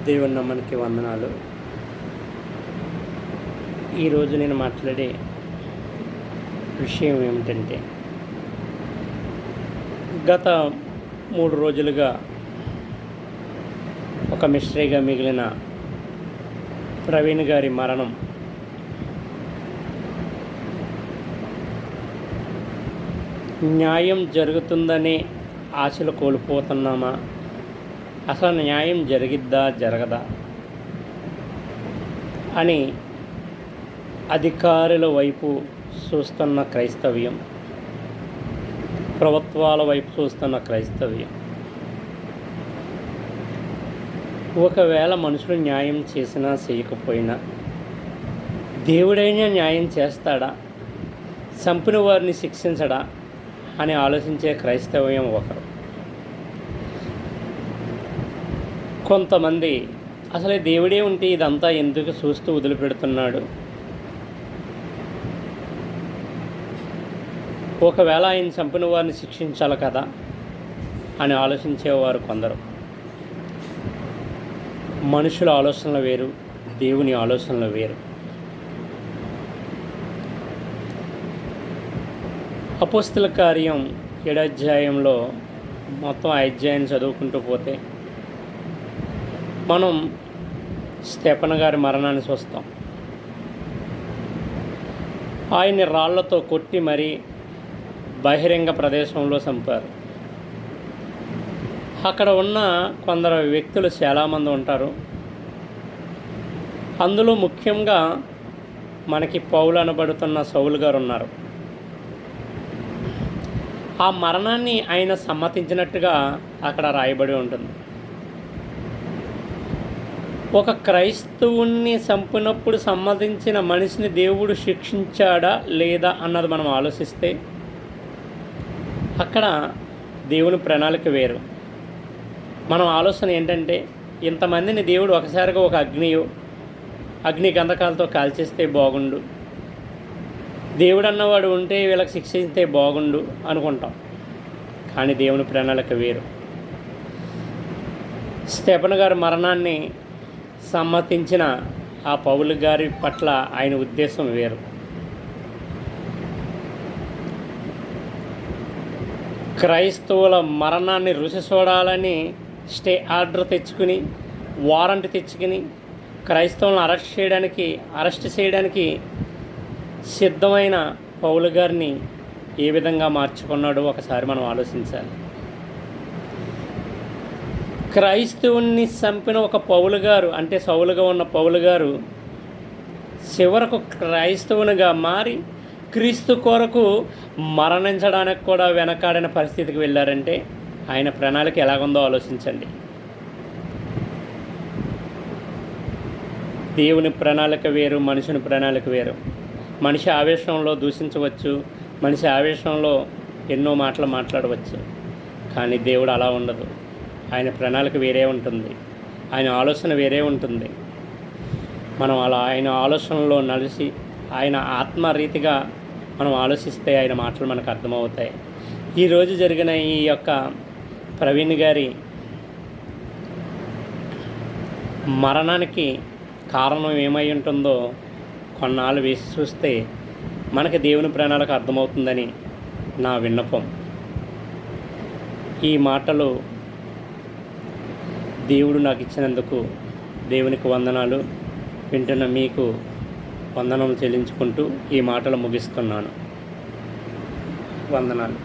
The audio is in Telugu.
దేవుని నమ్మనికి వందనాలు. ఈరోజు నేను మాట్లాడే విషయం ఏమిటంటే, గత 3 రోజులుగా ఒక మిస్టరీగా మిగిలిన ప్రవీణ్ గారి మరణం. న్యాయం జరుగుతుందనే ఆశలు కోల్పోతున్నామా? అసలు న్యాయం జరిగిద్దా జరగదా అని అధికారుల వైపు చూస్తున్న క్రైస్తవ్యం, ప్రభుత్వాల వైపు చూస్తున్న క్రైస్తవ్యం. ఒకవేళ మనుషులు న్యాయం చేసినా చేయకపోయినా దేవుడైనా న్యాయం చేస్తాడా, చంపిన వారిని శిక్షించడా అని ఆలోచించే క్రైస్తవ్యం ఒకరు. కొంతమంది అసలు దేవుడే ఉంటే ఇదంతా ఎందుకు చూస్తూ వదిలిపెడుతున్నాడు, ఒకవేళ ఆయన చంపిన వారిని శిక్షించాలి కదా అని ఆలోచించేవారు కొందరు. మనుషుల ఆలోచనలు వేరు, దేవుని ఆలోచనలు వేరు. అపోస్తల కార్యం 7వ అధ్యాయంలో మొత్తం 5 అధ్యాయాన్ని చదువుకుంటూ పోతే మనం స్టెఫెను గారి మరణాన్ని చూస్తాం. ఆయన్ని రాళ్లతో కొట్టి మరీ బహిరంగ ప్రదేశంలో చంపారు. అక్కడ ఉన్న కొందరు వ్యక్తులు చాలామంది ఉంటారు. అందులో ముఖ్యంగా మనకి పౌలు అనబడుతున్న సౌలు గారు ఉన్నారు. ఆ మరణాన్ని ఆయన సమ్మతించినట్టుగా అక్కడ రాయబడి ఉంటుంది. ఒక క్రైస్తవుణ్ణి చంపినప్పుడు సమ్మతించిన మనిషిని దేవుడు శిక్షించాడా లేదా అన్నది మనం ఆలోచిస్తే అక్కడ దేవుని ప్రణాళిక వేరు. మనం ఆలోచన ఏంటంటే, ఇంతమందిని దేవుడు ఒకసారిగా ఒక అగ్ని గంధకాలతో కాల్చేస్తే బాగుండు, దేవుడు అన్నవాడు ఉంటే వీళ్ళకి శిక్షిస్తే బాగుండు అనుకుంటాం. కానీ దేవుని ప్రణాళిక వేరు. స్టెఫెను గారి మరణాన్ని సమ్మతించిన ఆ పౌలు గారి పట్ల ఆయన ఉద్దేశం వేరు. క్రైస్తవుల మరణాన్ని రుచి చూడాలని స్టే ఆర్డర్ తెచ్చుకుని, వారెంట్ తెచ్చుకుని క్రైస్తవులను అరెస్ట్ చేయడానికి సిద్ధమైన పౌలు గారిని ఏ విధంగా మార్చుకున్నాడో ఒకసారి మనం ఆలోచించాలి. క్రైస్తవుని చంపిన ఒక పౌలు గారు, అంటే సౌలుగా ఉన్న పౌలు గారు చివరకు క్రైస్తవునిగా మారి క్రీస్తు కొరకు మరణించడానికి కూడా వెనకాడిన పరిస్థితికి వెళ్ళారంటే ఆయన ప్రణాళిక ఎలాగుందో ఆలోచించండి. దేవుని ప్రణాళిక వేరు, మనుషుని ప్రణాళిక వేరు. మనిషి ఆవేశంలో దూషించవచ్చు, మనిషి ఆవేశంలో ఎన్నో మాటలు మాట్లాడవచ్చు. కానీ దేవుడు అలా ఉండదు. ఆయన ప్రణాళిక వేరే ఉంటుంది, ఆయన ఆలోచన వేరే ఉంటుంది. మనం అలా ఆయన ఆలోచనలో నలిసి ఆయన ఆత్మరీతిగా మనం ఆలోచిస్తే ఆయన మాటలు మనకు అర్థమవుతాయి. ఈరోజు జరిగిన ఈ యొక్క ప్రవీణ్ గారి మరణానికి కారణం ఏమై ఉంటుందో కొన్నాళ్ళు వేసి చూస్తే మనకి దేవుని ప్రణాళిక అర్థమవుతుందని నా విన్నపం. ఈ మాటలు దేవుడు నాకు ఇచ్చినందుకు దేవునికి వందనాలు. వింటున్న మీకు వందనం చెల్లించుకుంటూ ఈ మాటలు ముగిస్తున్నాను. వందనాలు.